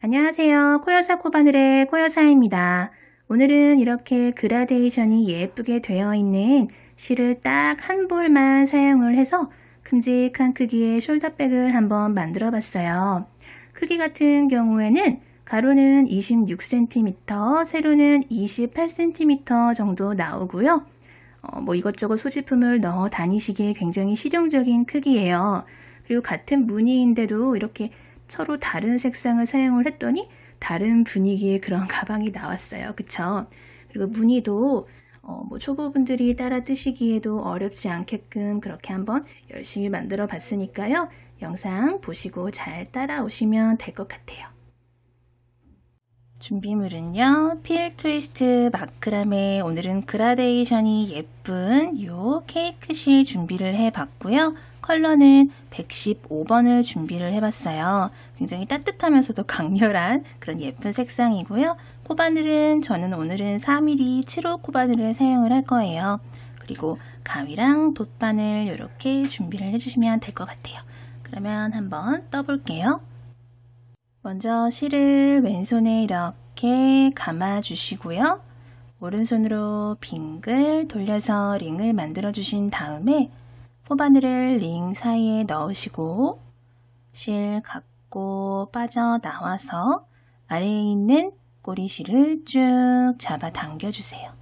안녕하세요. 코여사 코바늘의 코여사입니다. 오늘은 이렇게 그라데이션이 예쁘게 되어 있는 실을 딱 한 볼만 사용을 해서 큼직한 크기의 숄더백을 한번 만들어 봤어요. 크기 같은 경우에는 가로는 26cm, 세로는 28cm 정도 나오고요. 이것저것 소지품을 넣어 다니시기에 굉장히 실용적인 크기예요. 그리고 같은 무늬인데도 이렇게 서로 다른 색상을 사용을 했더니 다른 분위기의 그런 가방이 나왔어요. 그쵸? 그리고 무늬도 초보분들이 따라 뜨시기에도 어렵지 않게끔 그렇게 한번 열심히 만들어 봤으니까요. 영상 보시고 잘 따라오시면 될 것 같아요. 준비물은요, 필 트위스트 마크라메, 오늘은 그라데이션이 예쁜 요 케이크 실 준비를 해봤고요. 컬러는 115번을 준비를 해봤어요. 굉장히 따뜻하면서도 강렬한 그런 예쁜 색상이고요. 코바늘은 저는 오늘은 4mm 7호 코바늘을 사용을 할 거예요. 그리고 가위랑 돗바늘 이렇게 준비를 해주시면 될 것 같아요. 그러면 한번 떠볼게요. 먼저 실을 왼손에 이렇게 감아 주시고요. 오른손으로 빙글 돌려서 링을 만들어 주신 다음에 코바늘을 링 사이에 넣으시고 실 갖고 빠져나와서 아래에 있는 꼬리실을 쭉 잡아 당겨 주세요.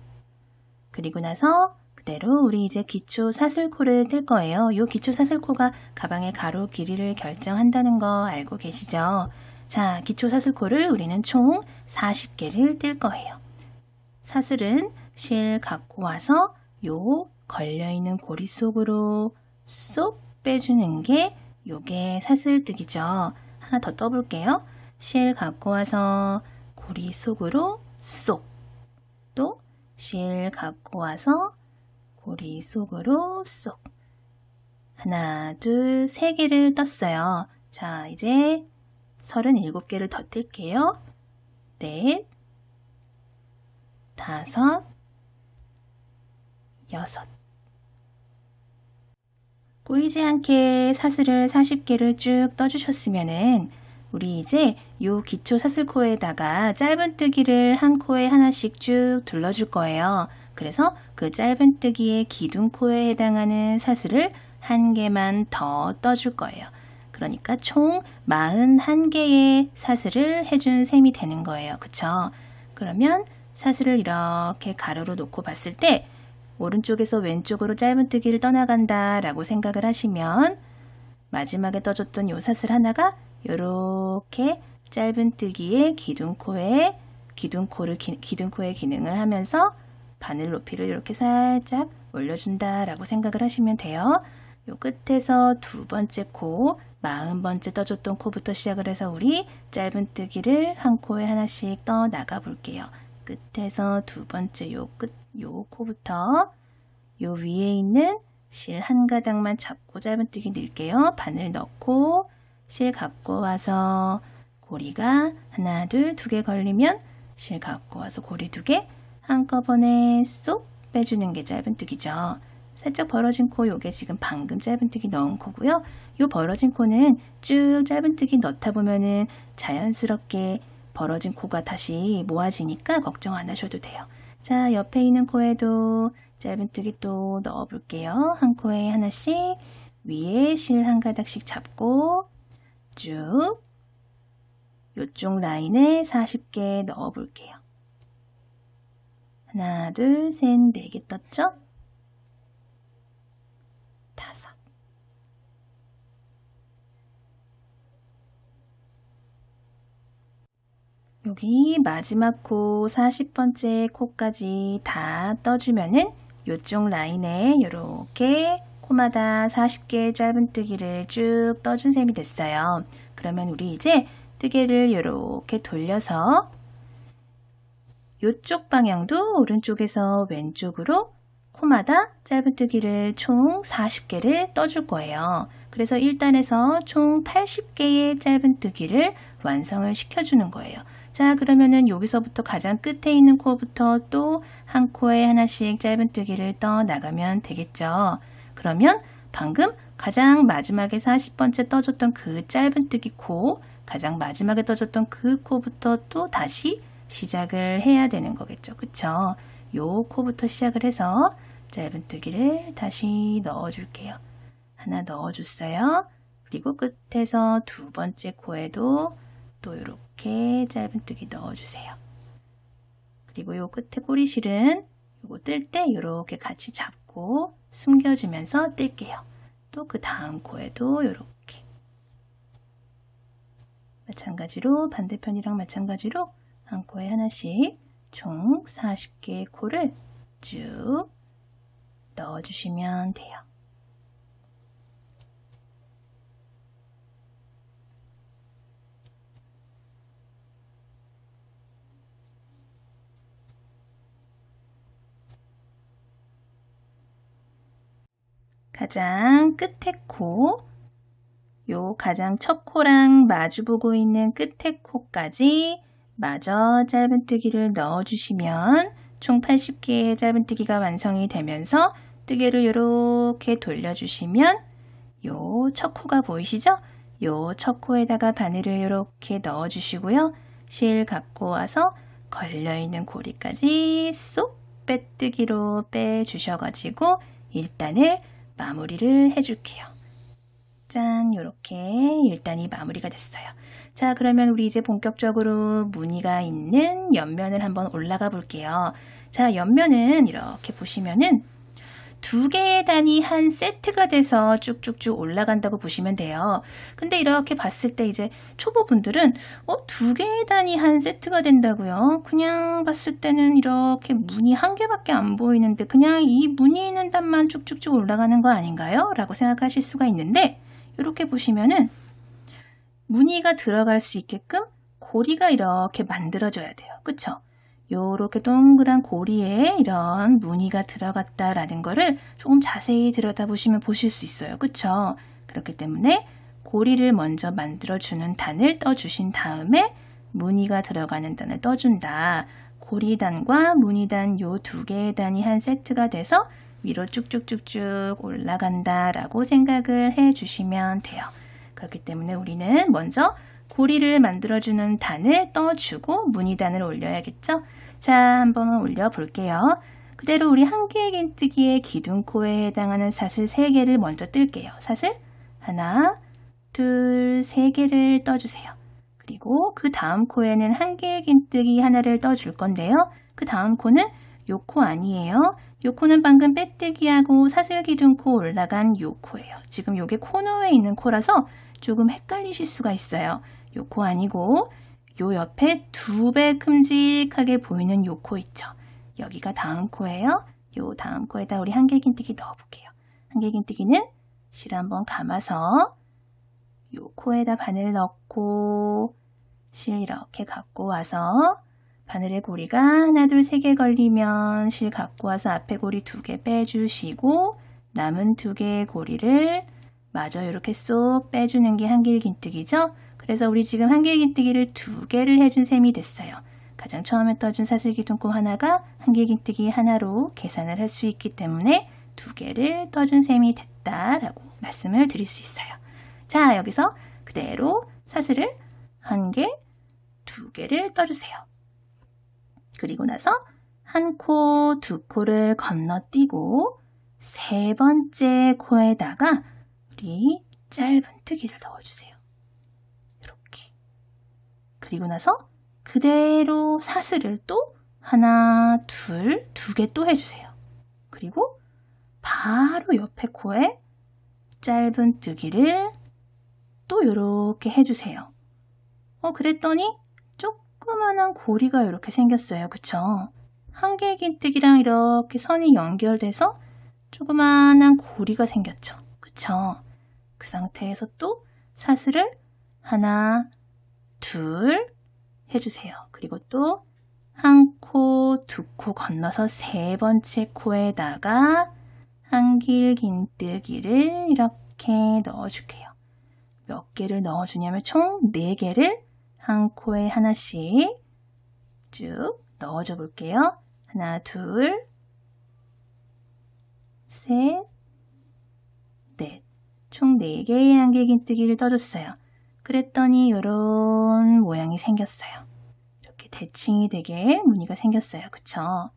그리고 나서 그대로 우리 이제 기초 사슬코를 뜰 거예요. 이 기초 사슬코가 가방의 가로 길이를 결정한다는 거 알고 계시죠? 자, 기초 사슬코를 우리는 총 40개를 뜰 거예요. 사슬은 실 갖고 와서 요 걸려있는 고리 속으로 쏙 빼주는 게 요게 사슬뜨기죠. 하나 더 떠볼게요. 실 갖고 와서 고리 속으로 쏙, 또 실 갖고 와서 고리 속으로 쏙. 하나, 둘, 세 개를 떴어요. 자, 이제 37개를 더 뜰게요. 넷, 다섯, 여섯. 꼬이지 않게 사슬을 40개를 쭉 떠주셨으면은 우리 이제 요 기초 사슬코에다가 짧은뜨기를 한 코에 하나씩 쭉 둘러줄 거예요. 그래서 그 짧은뜨기의 기둥코에 해당하는 사슬을 한 개만 더 떠줄 거예요. 그러니까 총 41개의 사슬을 해준 셈이 되는 거예요. 그쵸? 그러면 사슬을 이렇게 가로로 놓고 봤을 때 오른쪽에서 왼쪽으로 짧은뜨기를 떠나간다 라고 생각을 하시면 마지막에 떠줬던 요 사슬 하나가 이렇게 짧은뜨기의 기둥코의 기능을 하면서 바늘 높이를 이렇게 살짝 올려준다 라고 생각을 하시면 돼요. 요 끝에서 두 번째 코, 40번째 떠줬던 코부터 시작을 해서 우리 짧은뜨기를 한 코에 하나씩 떠 나가 볼게요. 끝에서 두 번째 요 코부터 요 위에 있는 실 한 가닥만 잡고 짧은뜨기 넣을게요. 바늘 넣고 실 갖고 와서 고리가 하나, 둘, 두 개 걸리면 실 갖고 와서 고리 두 개 한꺼번에 쏙 빼주는 게 짧은뜨기죠. 살짝 벌어진 코, 요게 지금 방금 짧은뜨기 넣은 코고요. 요 벌어진 코는 쭉 짧은뜨기 넣다 보면은 자연스럽게 벌어진 코가 다시 모아지니까 걱정 안 하셔도 돼요. 자, 옆에 있는 코에도 짧은뜨기 또 넣어 볼게요. 한 코에 하나씩 위에 실 한 가닥씩 잡고 쭉 요쪽 라인에 40개 넣어 볼게요. 하나, 둘, 셋, 4개 떴죠? 다섯. 여기 마지막 코 40번째 코까지 다 떠주면은 요쪽 라인에 이렇게 코마다 40개 짧은뜨기를 쭉 떠준 셈이 됐어요. 그러면 우리 이제 뜨개를 이렇게 돌려서 요쪽 방향도 오른쪽에서 왼쪽으로 코마다 짧은뜨기를 총 40개를 떠줄 거예요. 그래서 1단에서 총 80개의 짧은뜨기를 완성을 시켜주는 거예요. 자, 그러면은 여기서부터 가장 끝에 있는 코부터 또 한 코에 하나씩 짧은뜨기를 떠 나가면 되겠죠. 그러면 방금 가장 마지막에 40번째 떠줬던 그 짧은뜨기 코, 가장 마지막에 떠줬던 그 코부터 또 다시 시작을 해야 되는 거겠죠. 그쵸? 요 코부터 시작을 해서 짧은뜨기를 다시 넣어줄게요. 하나 넣어줬어요. 그리고 끝에서 두 번째 코에도 또 이렇게 짧은뜨기 넣어주세요. 그리고 요 끝에 꼬리실은 요거 뜰 때 이렇게 같이 잡고 숨겨주면서 뜰게요. 또 그 다음 코에도 이렇게 마찬가지로 반대편이랑 마찬가지로 한 코에 하나씩 총 40개의 코를 쭉 넣어주시면 돼요. 가장 끝에 코, 요 가장 첫 코랑 마주보고 있는 끝에 코까지 마저 짧은뜨기를 넣어주시면 총 80개의 짧은뜨기가 완성이 되면서 뜨개를 이렇게 돌려주시면 요 첫 코가 보이시죠? 요 첫 코에다가 바늘을 이렇게 넣어주시고요. 실 갖고 와서 걸려있는 고리까지 쏙 빼뜨기로 빼주셔가지고 1단을 마무리를 해줄게요. 짠, 요렇게 1단이 마무리가 됐어요. 자, 그러면 우리 이제 본격적으로 무늬가 있는 옆면을 한번 올라가 볼게요. 자, 옆면은 이렇게 보시면은 두 개의 단이 한 세트가 돼서 쭉쭉쭉 올라간다고 보시면 돼요. 근데 이렇게 봤을 때 이제 초보분들은 두 개의 단이 한 세트가 된다고요? 그냥 봤을 때는 이렇게 무늬 한 개밖에 안 보이는데 그냥 이 무늬 있는 단만 쭉쭉쭉 올라가는 거 아닌가요? 라고 생각하실 수가 있는데 이렇게 보시면은 무늬가 들어갈 수 있게끔 고리가 이렇게 만들어져야 돼요. 그쵸? 요렇게 동그란 고리에 이런 무늬가 들어갔다라는 거를 조금 자세히 들여다보시면 보실 수 있어요. 그쵸? 그렇기 때문에 고리를 먼저 만들어주는 단을 떠주신 다음에 무늬가 들어가는 단을 떠준다. 고리단과 무늬단 요 두 개의 단이 한 세트가 돼서 위로 쭉쭉쭉쭉 올라간다 라고 생각을 해주시면 돼요. 그렇기 때문에 우리는 먼저 고리를 만들어주는 단을 떠주고 무늬단을 올려야겠죠? 자, 한번 올려볼게요. 그대로 우리 한길긴뜨기의 기둥코에 해당하는 사슬 3개를 먼저 뜰게요. 사슬 하나, 둘, 3개를 떠주세요. 그리고 그 다음 코에는 한길긴뜨기 하나를 떠줄 건데요. 그 다음 코는 요 코 아니에요. 요 코는 방금 빼뜨기하고 사슬 기둥코 올라간 요 코예요. 지금 요게 코너에 있는 코라서 조금 헷갈리실 수가 있어요. 요 코 아니고 요 옆에 2배 큼직하게 보이는 요 코 있죠. 여기가 다음 코예요. 요 다음 코에다 우리 한길긴뜨기 넣어볼게요. 한길긴뜨기는 실 한번 감아서 요 코에다 바늘 넣고 실 이렇게 갖고 와서 바늘의 고리가 하나, 둘, 3개 걸리면 실 갖고 와서 앞에 고리 2개 빼주시고 남은 2개의 고리를 마저 이렇게 쏙 빼주는 게 한길긴뜨기죠. 그래서 우리 지금 한길긴뜨기를 2개를 해준 셈이 됐어요. 가장 처음에 떠준 사슬기둥코 하나가 한길긴뜨기 하나로 계산을 할 수 있기 때문에 2개를 떠준 셈이 됐다라고 말씀을 드릴 수 있어요. 자, 여기서 그대로 사슬을 1개, 2개를 떠주세요. 그리고 나서 1코, 2코를 건너뛰고 3번째 코에다가 우리 짧은뜨기를 넣어주세요. 이렇게. 그리고 나서 그대로 사슬을 또 하나, 둘, 2개 또 해주세요. 그리고 바로 옆에 코에 짧은뜨기를 또 이렇게 해주세요. 그랬더니 조그만한 고리가 이렇게 생겼어요. 그쵸? 한길긴뜨기랑 이렇게 선이 연결돼서 조그만한 고리가 생겼죠. 그쵸? 그 상태에서 또 사슬을 하나, 둘 해주세요. 그리고 또 1코, 2코 건너서 3번째 코에다가 한길긴뜨기를 이렇게 넣어줄게요. 몇 개를 넣어주냐면 총 4개를 한 코에 하나씩 쭉 넣어줘 볼게요. 하나, 둘, 셋, 넷. 총 4개의 한길긴뜨기를 떠줬어요. 그랬더니 이런 모양이 생겼어요. 이렇게 대칭이 되게 무늬가 생겼어요. 그쵸?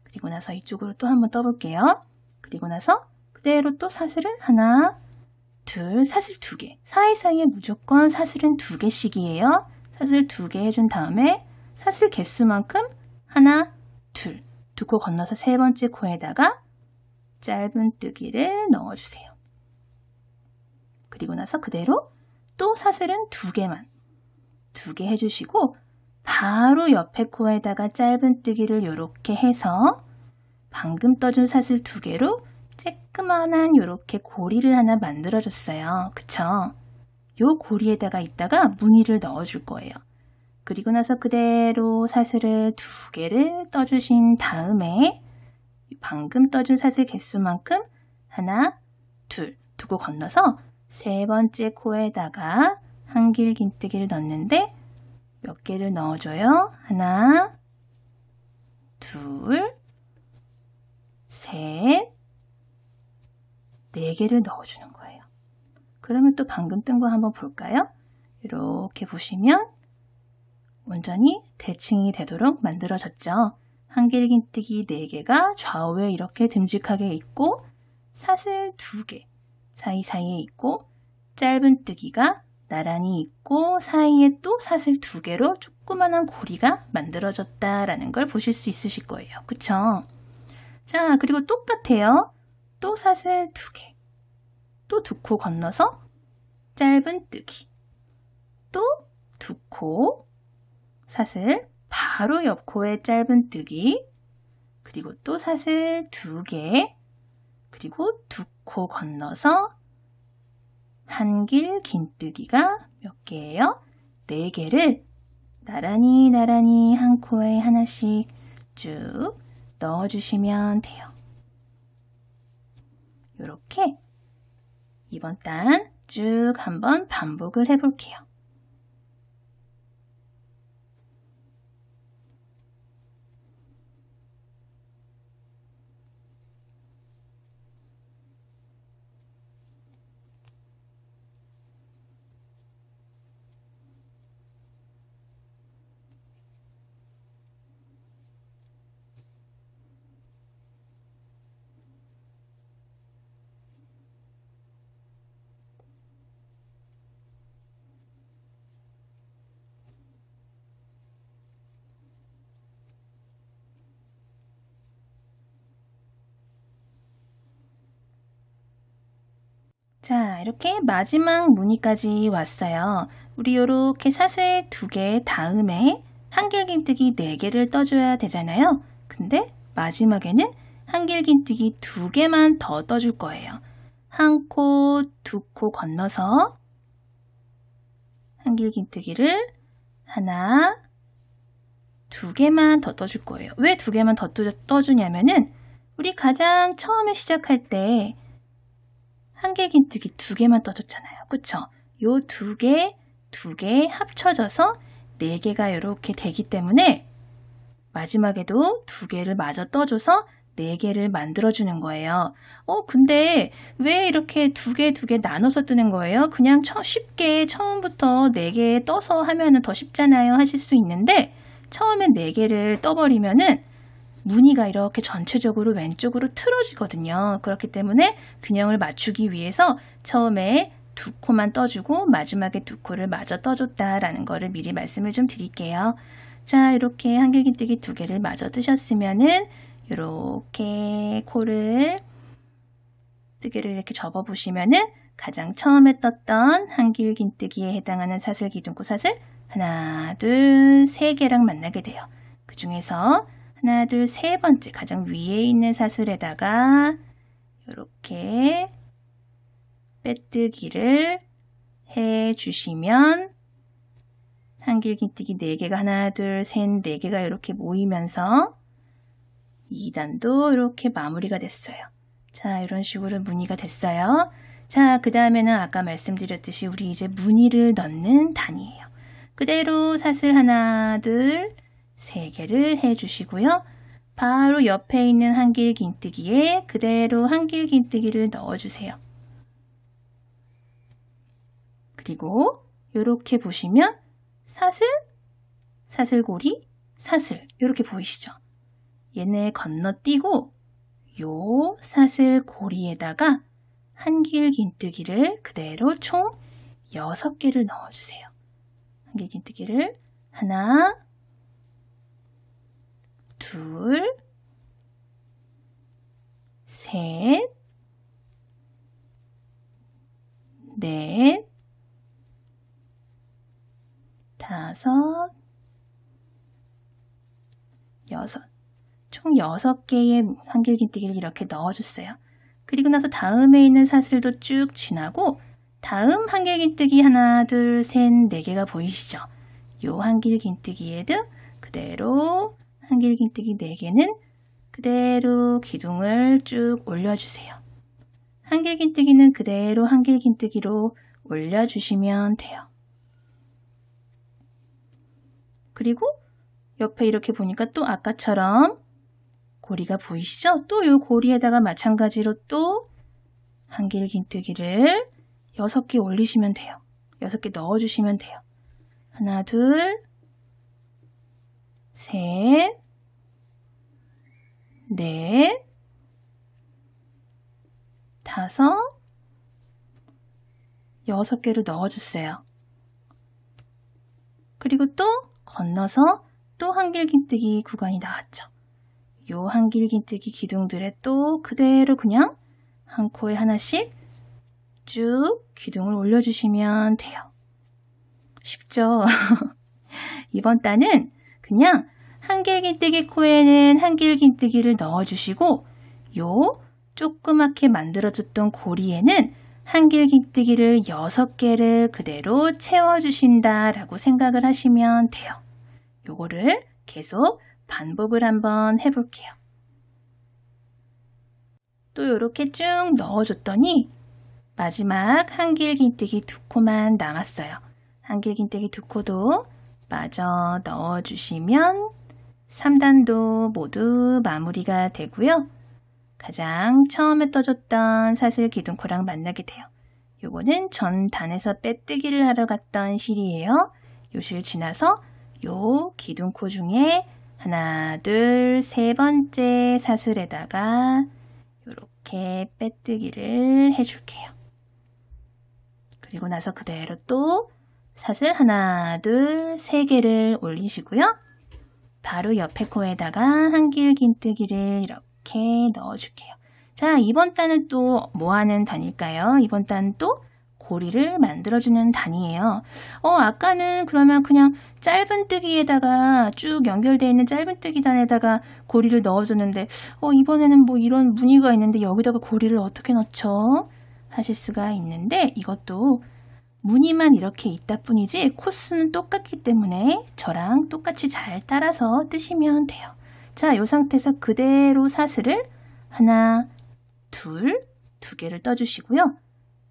그리고 나서 이쪽으로 또 한번 떠볼게요. 그리고 나서 그대로 또 사슬을 하나, 둘, 사슬 2개. 사이사이에 무조건 사슬은 2개씩이에요. 사슬 2개 해준 다음에 사슬 개수만큼 하나, 둘, 2코 건너서 3번째 코에다가 짧은뜨기를 넣어주세요. 그리고 나서 그대로 또 사슬은 2개만 2개 해주시고 바로 옆에 코에다가 짧은뜨기를 이렇게 해서 방금 떠준 사슬 2개로 쬐끄만한 이렇게 고리를 하나 만들어줬어요. 그쵸? 요 고리에다가 이따가 무늬를 넣어줄 거예요. 그리고 나서 그대로 사슬을 2개를 떠주신 다음에 방금 떠준 사슬 개수만큼 하나, 둘, 2코 건너서 3번째 코에다가 한길긴뜨기를 넣는데 몇 개를 넣어줘요? 하나, 둘, 셋, 4개를 넣어주는 거예요. 그러면 또 방금 뜬 거 한번 볼까요? 이렇게 보시면 온전히 대칭이 되도록 만들어졌죠. 한길긴뜨기 4개가 좌우에 이렇게 듬직하게 있고 사슬 2개 사이사이에 있고 짧은뜨기가 나란히 있고 사이에 또 사슬 2개로 조그만한 고리가 만들어졌다라는 걸 보실 수 있으실 거예요. 그쵸? 자, 그리고 똑같아요. 또 사슬 2개 또 2코 건너서 짧은뜨기 또 2코 사슬 바로 옆 코에 짧은뜨기 그리고 또 사슬 2개 그리고 2코 건너서 한길긴뜨기가 몇 개예요? 4개를 나란히 한 코에 하나씩 쭉 넣어주시면 돼요. 이렇게 이번 단 쭉 한번 반복을 해볼게요. 자, 이렇게 마지막 무늬까지 왔어요. 우리 이렇게 사슬 2개 다음에 한길긴뜨기 4개를 떠줘야 되잖아요. 근데 마지막에는 한길긴뜨기 2개만 더 떠줄 거예요. 한 코, 2코 건너서 한길긴뜨기를 하나, 2개만 더 떠줄 거예요. 왜 2개만 더 떠주냐면은 우리 가장 처음에 시작할 때 한길긴뜨기 2개만 떠줬잖아요. 그쵸? 요 2개 합쳐져서 4개가 이렇게 되기 때문에 마지막에도 2개를 마저 떠줘서 4개를 만들어주는 거예요. 근데 왜 이렇게 2개 나눠서 뜨는 거예요? 그냥 쉽게 처음부터 4개 떠서 하면은 더 쉽잖아요. 하실 수 있는데 처음에 4개를 떠버리면은 무늬가 이렇게 전체적으로 왼쪽으로 틀어지거든요. 그렇기 때문에 균형을 맞추기 위해서 처음에 2코만 떠주고 마지막에 2코를 마저 떠줬다라는 거를 미리 말씀을 좀 드릴게요. 자, 이렇게 한길긴뜨기 2개를 마저 뜨셨으면은 이렇게 코를 뜨개를 이렇게 접어 보시면은 가장 처음에 떴던 한길긴뜨기에 해당하는 사슬, 기둥코 사슬 하나, 둘, 3개랑 만나게 돼요. 그 중에서 하나, 둘, 3번째 가장 위에 있는 사슬에다가 이렇게 빼뜨기를 해주시면 한길긴뜨기 4개가 하나, 둘, 셋, 4개가 이렇게 모이면서 2단도 이렇게 마무리가 됐어요. 자, 이런 식으로 무늬가 됐어요. 자, 그 다음에는 아까 말씀드렸듯이 우리 이제 무늬를 넣는 단이에요. 그대로 사슬 하나, 둘, 3개를 해주시고요. 바로 옆에 있는 한길긴뜨기에 그대로 한길긴뜨기를 넣어주세요. 그리고 이렇게 보시면 사슬, 사슬고리, 사슬 이렇게 보이시죠? 얘네 건너뛰고 요 사슬고리에다가 한길긴뜨기를 그대로 총 6개를 넣어주세요. 한길긴뜨기를 하나, 둘, 셋, 넷, 다섯, 여섯. 총 6개의 한길긴뜨기를 이렇게 넣어줬어요. 그리고 나서 다음에 있는 사슬도 쭉 지나고 다음 한길긴뜨기 하나, 둘, 셋, 4개가 보이시죠? 요 한길긴뜨기에도 그대로 한길긴뜨기 4개는 그대로 기둥을 쭉 올려주세요. 한길긴뜨기는 그대로 한길긴뜨기로 올려주시면 돼요. 그리고 옆에 이렇게 보니까 또 아까처럼 고리가 보이시죠? 또 이 고리에다가 마찬가지로 또 한길긴뜨기를 6개 올리시면 돼요. 6개 넣어주시면 돼요. 하나, 둘, 셋, 넷, 다섯, 6개를 넣어주세요. 그리고 또 건너서 또 한길긴뜨기 구간이 나왔죠. 요 한길긴뜨기 기둥들에 또 그대로 그냥 한 코에 하나씩 쭉 기둥을 올려주시면 돼요. 쉽죠? 이번 단은 그냥 한길긴뜨기 코에는 한길긴뜨기를 넣어주시고 요 조그맣게 만들어줬던 고리에는 한길긴뜨기를 6개를 그대로 채워주신다 라고 생각을 하시면 돼요. 요거를 계속 반복을 한번 해볼게요. 또 이렇게 쭉 넣어줬더니 마지막 한길긴뜨기 2코만 남았어요. 한길긴뜨기 2코도 마저 넣어주시면 3단도 모두 마무리가 되고요. 가장 처음에 떠줬던 사슬 기둥코랑 만나게 돼요. 요거는 전 단에서 빼뜨기를 하러 갔던 실이에요. 요 실 지나서 요 기둥코 중에 하나, 둘, 3번째 사슬에다가 이렇게 빼뜨기를 해줄게요. 그리고 나서 그대로 또 사슬 하나, 둘, 3개를 올리시고요. 바로 옆에 코에다가 한길긴뜨기를 이렇게 넣어줄게요. 자, 이번 단은 또 뭐하는 단일까요? 이번 단은 또 고리를 만들어주는 단이에요. 아까는 그러면 그냥 짧은뜨기에다가 쭉 연결되어 있는 짧은뜨기 단에다가 고리를 넣어줬는데 이번에는 뭐 이런 무늬가 있는데 여기다가 고리를 어떻게 넣죠? 하실 수가 있는데 이것도 무늬만 이렇게 있다 뿐이지 코스는 똑같기 때문에 저랑 똑같이 잘 따라서 뜨시면 돼요. 자, 이 상태에서 그대로 사슬을 하나, 둘, 2개를 떠주시고요.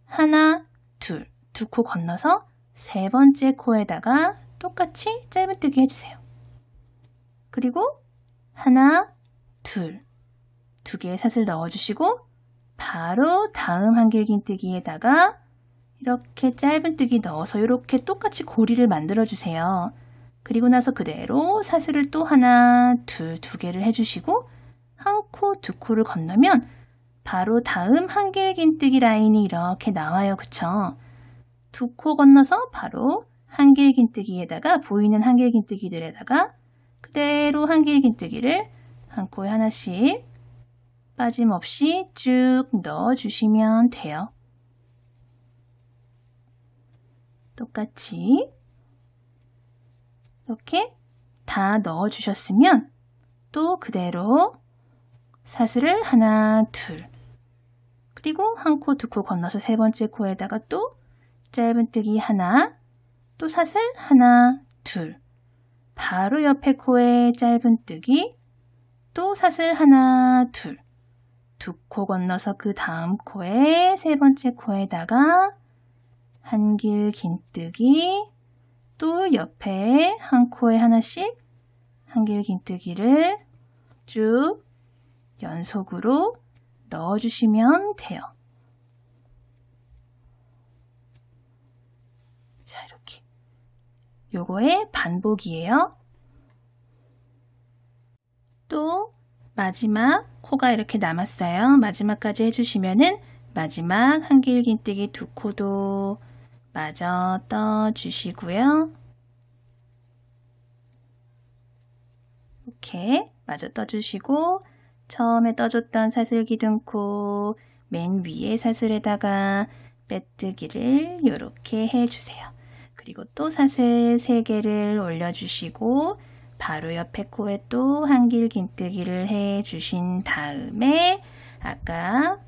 하나, 둘, 2코 건너서 3번째 코에다가 똑같이 짧은뜨기 해주세요. 그리고 하나, 둘, 2개의 사슬 넣어주시고 바로 다음 한길긴뜨기에다가 이렇게 짧은뜨기 넣어서 이렇게 똑같이 고리를 만들어주세요. 그리고 나서 그대로 사슬을 또 하나, 둘, 2개를 해주시고 한 코, 2코를 건너면 바로 다음 한길긴뜨기 라인이 이렇게 나와요. 그쵸? 2코 건너서 바로 한길긴뜨기에다가 보이는 한길긴뜨기들에다가 그대로 한길긴뜨기를 한 코에 하나씩 빠짐없이 쭉 넣어주시면 돼요. 똑같이 이렇게 다 넣어주셨으면 또 그대로 사슬을 하나, 둘, 그리고 한 코, 2코 건너서 3번째 코에다가 또 짧은뜨기 하나, 또 사슬 하나, 둘, 바로 옆에 코에 짧은뜨기, 또 사슬 하나, 둘, 2코 건너서 그 다음 코에 3번째 코에다가 한길긴뜨기, 또 옆에 한 코에 하나씩 한길긴뜨기를 쭉 연속으로 넣어주시면 돼요. 자, 이렇게 요거의 반복이에요. 또 마지막 코가 이렇게 남았어요. 마지막까지 해주시면은 마지막 한길긴뜨기 두 코도 마저 떠주시고요. 이렇게 마저 떠주시고 처음에 떠줬던 사슬기둥코 맨 위에 사슬에다가 빼뜨기를 이렇게 해주세요. 그리고 또 사슬 3개를 올려주시고 바로 옆에 코에 또 한길긴뜨기를 해주신 다음에 아까랑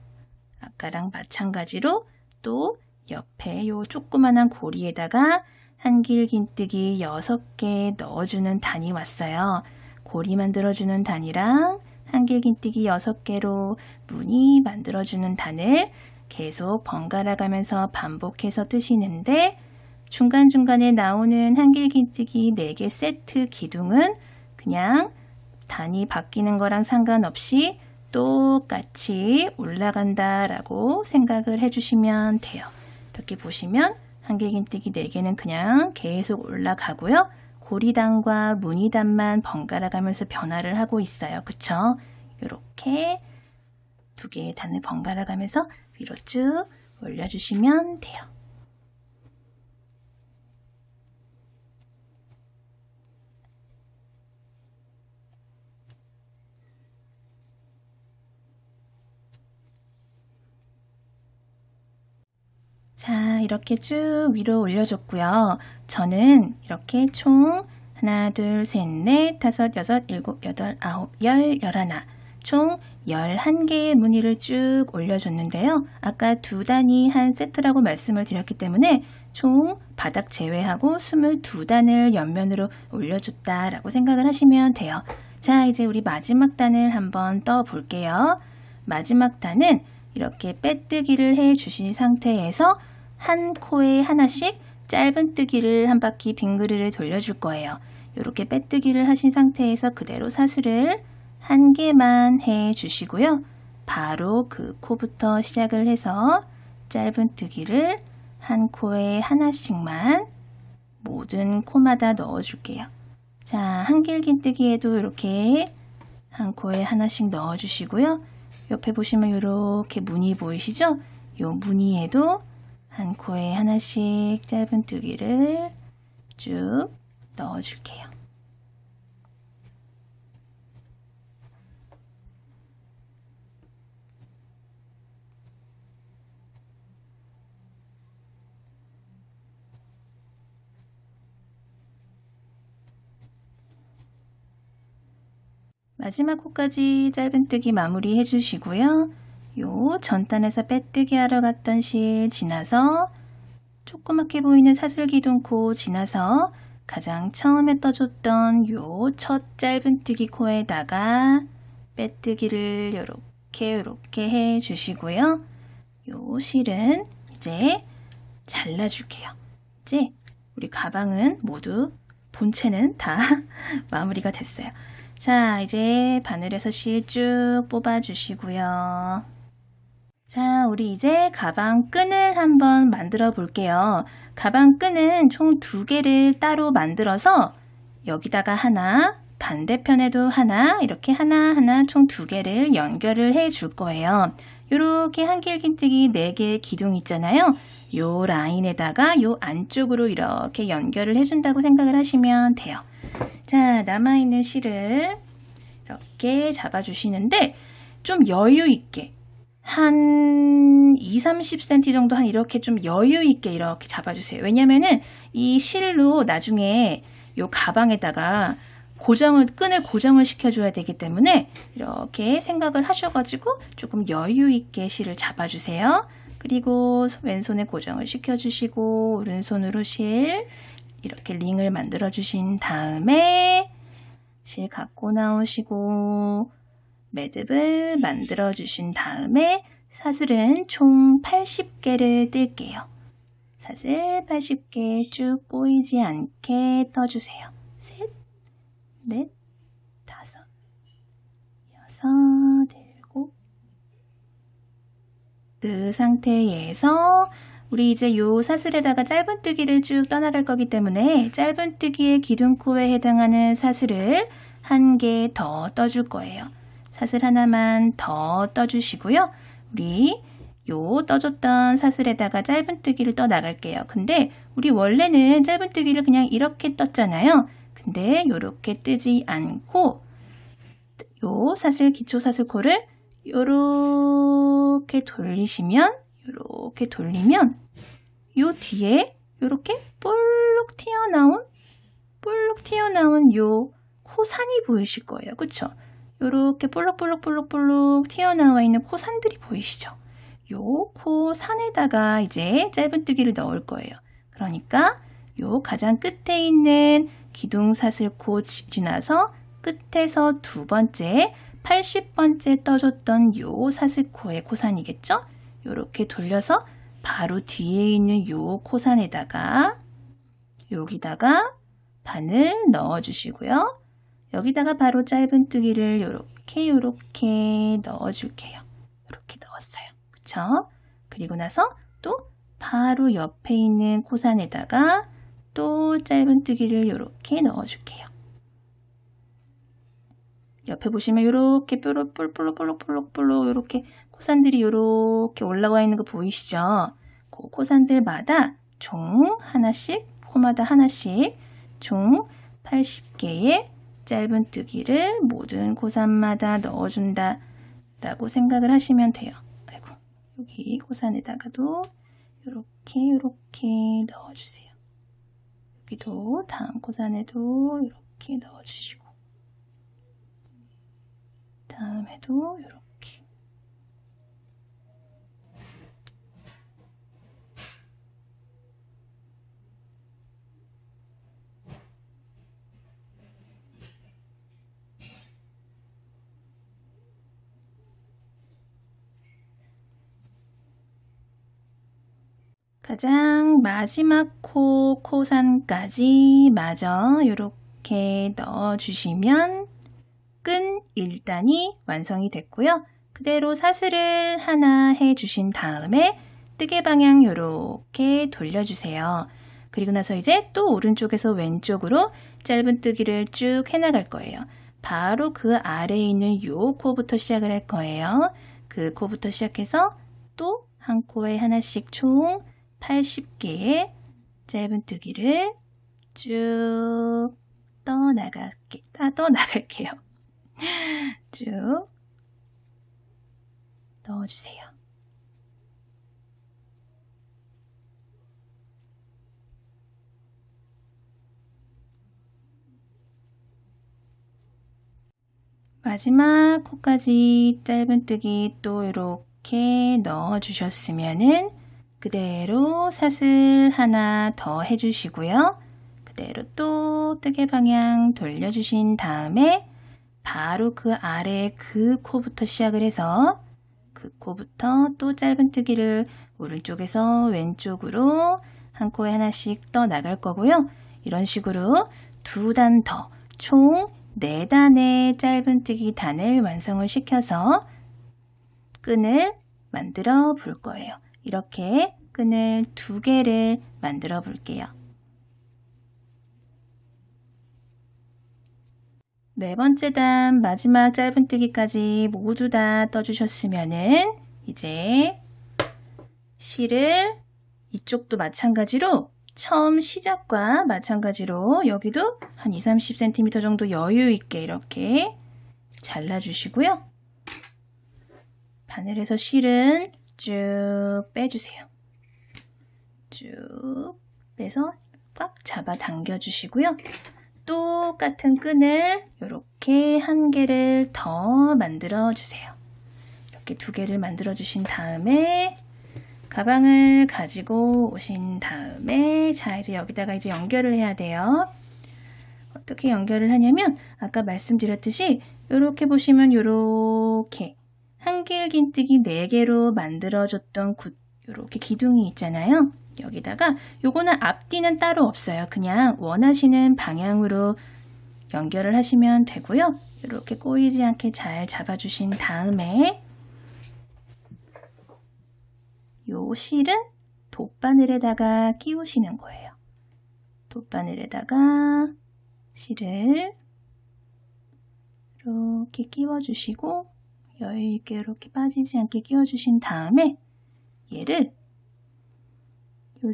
마찬가지로 또 옆에 요 조그만한 고리에다가 한길긴뜨기 6개 넣어주는 단이 왔어요. 고리 만들어주는 단이랑 한길긴뜨기 6개로 무늬 만들어주는 단을 계속 번갈아 가면서 반복해서 뜨시는데 중간중간에 나오는 한길긴뜨기 4개 세트 기둥은 그냥 단이 바뀌는 거랑 상관없이 똑같이 올라간다 라고 생각을 해주시면 돼요. 이렇게 보시면 한길긴뜨기 4개는 그냥 계속 올라가고요. 고리단과 무늬단만 번갈아 가면서 변화를 하고 있어요. 그쵸? 이렇게 2개의 단을 번갈아 가면서 위로 쭉 올려주시면 돼요. 자, 이렇게 쭉 위로 올려줬고요. 저는 이렇게 총 하나, 둘, 셋, 넷, 다섯, 여섯, 일곱, 여덟, 아홉, 열, 열하나 총 11개의 무늬를 쭉 올려줬는데요. 아까 2단이 한 세트라고 말씀을 드렸기 때문에 총 바닥 제외하고 22단을 옆면으로 올려줬다라고 생각을 하시면 돼요. 자, 이제 우리 마지막 단을 한번 떠 볼게요. 마지막 단은 이렇게 빼뜨기를 해 주신 상태에서 한 코에 하나씩 짧은 뜨기를 한 바퀴 빙그르를 돌려줄 거예요. 이렇게 빼뜨기를 하신 상태에서 그대로 사슬을 1개만 해 주시고요. 바로 그 코부터 시작을 해서 짧은 뜨기를 한 코에 하나씩만 모든 코마다 넣어 줄게요. 자, 한길긴뜨기에도 이렇게 한 코에 하나씩 넣어 주시고요. 옆에 보시면 이렇게 무늬 보이시죠? 이 무늬에도 한 코에 하나씩 짧은 뜨기를 쭉 넣어 줄게요. 마지막 코까지 짧은뜨기 마무리 해주시고요. 요 전단에서 빼뜨기 하러 갔던 실 지나서 조그맣게 보이는 사슬기둥코 지나서 가장 처음에 떠줬던 요 첫 짧은뜨기 코에다가 빼뜨기를 요렇게 해주시고요. 요 실은 이제 잘라줄게요. 이제 우리 가방은 모두 본체는 다 마무리가 됐어요. 자, 이제 바늘에서 실 쭉 뽑아주시고요. 자, 우리 이제 가방 끈을 한번 만들어 볼게요. 가방 끈은 총 2개를 따로 만들어서 여기다가 하나, 반대편에도 하나, 이렇게 하나하나 총 2개를 연결을 해 줄 거예요. 이렇게 한길긴뜨기 4개의 기둥 있잖아요. 요 라인에다가 요 안쪽으로 이렇게 연결을 해준다고 생각을 하시면 돼요. 자, 남아있는 실을 이렇게 잡아주시는데 좀 여유있게 한 20-30cm 정도 한 이렇게 좀 여유있게 이렇게 잡아주세요. 왜냐면은 이 실로 나중에 요 가방에다가 끈을 고정을 시켜줘야 되기 때문에 이렇게 생각을 하셔가지고 조금 여유있게 실을 잡아주세요. 그리고 왼손에 고정을 시켜주시고 오른손으로 실 이렇게 링을 만들어 주신 다음에 실 갖고 나오시고 매듭을 만들어 주신 다음에 사슬은 총 80개를 뜰게요. 사슬 80개 쭉 꼬이지 않게 떠주세요. 셋, 넷, 다섯, 여섯, 일곱. 그 상태에서 우리 이제 요 사슬에다가 짧은뜨기를 쭉 떠나갈 거기 때문에 짧은뜨기의 기둥코에 해당하는 사슬을 한 개 더 떠줄 거예요. 사슬 하나만 더 떠주시고요. 우리 요 떠줬던 사슬에다가 짧은뜨기를 떠 나갈게요. 근데 우리 원래는 짧은뜨기를 그냥 이렇게 떴잖아요. 근데 요렇게 뜨지 않고 요 사슬, 기초 사슬코를 요렇게 돌리시면 요렇게 돌리면 요 뒤에 요렇게 볼록 튀어나온 요 코산이 보이실 거예요. 그쵸? 요렇게 볼록 튀어나와 있는 코산들이 보이시죠? 요 코산에다가 이제 짧은뜨기를 넣을 거예요. 그러니까 요 가장 끝에 있는 기둥사슬코 지나서 끝에서 두 번째 80번째 떠줬던 요 사슬코의 코산이겠죠? 요렇게 돌려서 바로 뒤에 있는 요 코산에다가 여기다가 바늘 넣어주시고요. 여기다가 바로 짧은뜨기를 요렇게 넣어줄게요. 이렇게 넣었어요. 그쵸? 그리고 나서 또 바로 옆에 있는 코산에다가 또 짧은뜨기를 이렇게 넣어줄게요. 옆에 보시면 이렇게 볼록 이렇게 코산들이 이렇게 올라와 있는 거 보이시죠? 그 코산들마다 총 하나씩, 코마다 하나씩 총 80개의 짧은뜨기를 모든 코산마다 넣어준다 라고 생각을 하시면 돼요. 아이고, 여기 코산에다가도 이렇게 넣어주세요. 여기도 다음 코산에도 이렇게 넣어주시고 다음에도 이렇게 가장 마지막 코산까지 마저 이렇게 넣어주시면 끈 1단이 완성이 됐고요. 그대로 사슬을 하나 해주신 다음에 뜨개 방향 이렇게 돌려주세요. 그리고 나서 이제 또 오른쪽에서 왼쪽으로 짧은뜨기를 쭉 해나갈 거예요. 바로 그 아래에 있는 요 코부터 시작을 할 거예요. 그 코부터 시작해서 또 한 코에 하나씩 총 80개의 짧은뜨기를 쭉 떠나갈게요. 쭉 넣어주세요. 마지막 코까지 짧은뜨기 또 이렇게 넣어주셨으면은 그대로 사슬 하나 더 해주시고요. 그대로 또 뜨개 방향 돌려주신 다음에 바로 그 아래 그 코부터 시작을 해서 그 코부터 또 짧은뜨기를 오른쪽에서 왼쪽으로 한 코에 하나씩 떠 나갈 거고요. 이런 식으로 두 단 더 총 4단의 짧은뜨기 단을 완성을 시켜서 끈을 만들어 볼 거예요. 이렇게 끈을 2개를 만들어 볼게요. 네 번째 단 마지막 짧은뜨기까지 모두 다 떠주셨으면은 이제 실을 이쪽도 마찬가지로 처음 시작과 마찬가지로 여기도 한 20-30cm 정도 여유 있게 이렇게 잘라주시고요. 바늘에서 실은 쭉 빼주세요. 쭉 빼서 꽉 잡아 당겨 주시고요. 똑같은 끈을 이렇게 한 개를 더 만들어 주세요. 이렇게 2개를 만들어 주신 다음에 가방을 가지고 오신 다음에 자 이제 여기다가 이제 연결을 해야 돼요. 어떻게 연결을 하냐면 아까 말씀드렸듯이 이렇게 보시면 이렇게 한길긴뜨기 4개로 만들어줬던 이렇게 기둥이 있잖아요. 여기다가 요거는 앞뒤는 따로 없어요. 그냥 원하시는 방향으로 연결을 하시면 되고요. 이렇게 꼬이지 않게 잘 잡아주신 다음에 요 실은 돗바늘에다가 끼우시는 거예요. 돗바늘에다가 실을 이렇게 끼워주시고 여유있게 이렇게 빠지지 않게 끼워주신 다음에 얘를 요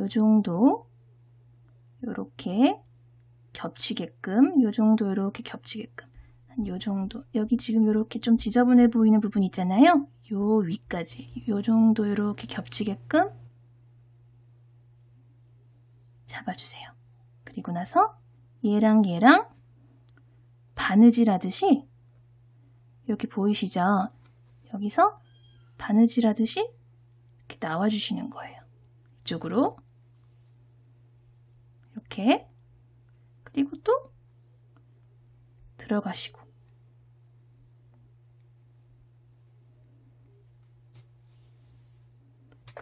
정도 요렇게 겹치게끔 요 정도 이렇게 겹치게끔 한 요 정도 여기 지금 이렇게 좀 지저분해 보이는 부분 있잖아요. 요 위까지 요 정도 이렇게 겹치게끔 잡아주세요. 그리고 나서 얘랑 바느질 하듯이 여기 보이시죠? 여기서 바느질 하듯이 이렇게 나와주시는 거예요. 이쪽으로 이렇게 그리고 또 들어가시고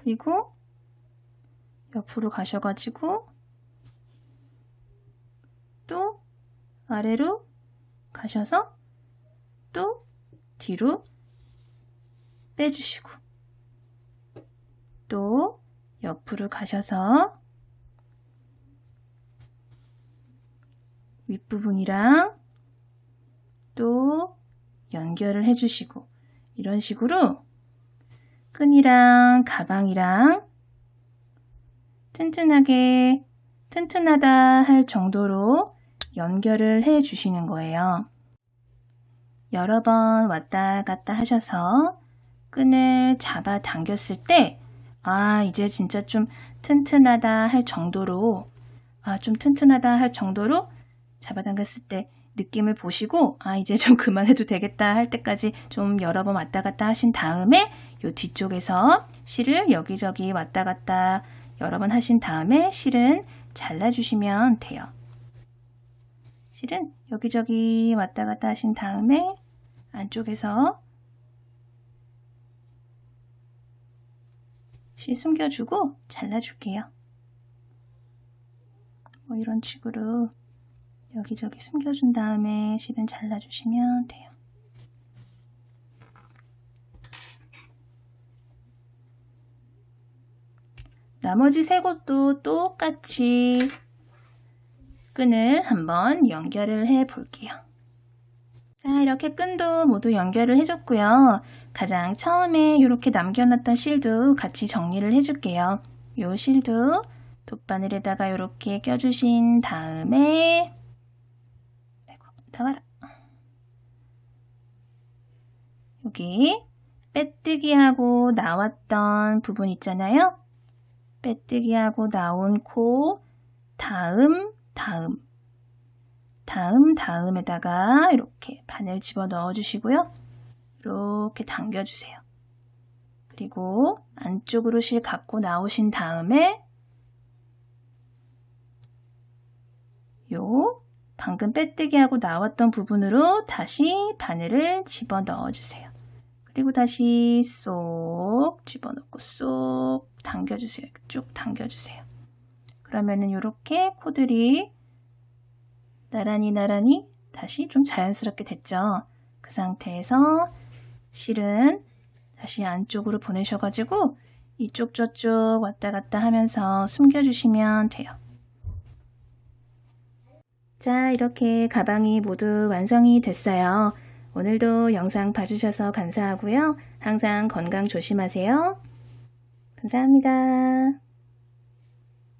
그리고 옆으로 가셔가지고 또 아래로 가셔서 또 뒤로 빼주시고 또 옆으로 가셔서 윗부분이랑 또 연결을 해주시고 이런 식으로 끈이랑 가방이랑 튼튼하다 할 정도로 연결을 해 주시는 거예요. 여러 번 왔다 갔다 하셔서 끈을 잡아 당겼을 때 이제 진짜 좀 튼튼하다 할 정도로 잡아 당겼을 때 느낌을 보시고 이제 좀 그만해도 되겠다 할 때까지 좀 여러 번 왔다 갔다 하신 다음에 요 뒤쪽에서 실을 여기저기 왔다 갔다 여러 번 하신 다음에 실은 잘라주시면 돼요. 실은 여기저기 왔다 갔다 하신 다음에 안쪽에서 실 숨겨주고 잘라줄게요. 뭐 이런 식으로 여기저기 숨겨준 다음에 실은 잘라주시면 돼요. 나머지 세 곳도 똑같이 끈을 한번 연결을 해 볼게요. 자, 이렇게 끈도 모두 연결을 해줬고요. 가장 처음에 이렇게 남겨놨던 실도 같이 정리를 해줄게요. 요 실도 돗바늘에다가 이렇게 껴주신 다음에 나와라. 여기 빼뜨기하고 나왔던 부분 있잖아요. 빼뜨기하고 나온 코 다음에다가 이렇게 바늘 집어 넣어 주시고요. 이렇게 당겨주세요. 그리고 안쪽으로 실 갖고 나오신 다음에 요 방금 빼뜨기하고 나왔던 부분으로 다시 바늘을 집어 넣어 주세요. 그리고 다시 쏙 집어넣고 쏙 당겨주세요. 쭉 당겨주세요. 그러면은 이렇게 코들이 나란히 다시 좀 자연스럽게 됐죠. 그 상태에서 실은 다시 안쪽으로 보내셔가지고 이쪽 저쪽 왔다 갔다 하면서 숨겨주시면 돼요. 자, 이렇게 가방이 모두 완성이 됐어요. 오늘도 영상 봐주셔서 감사하고요. 항상 건강 조심하세요. 감사합니다.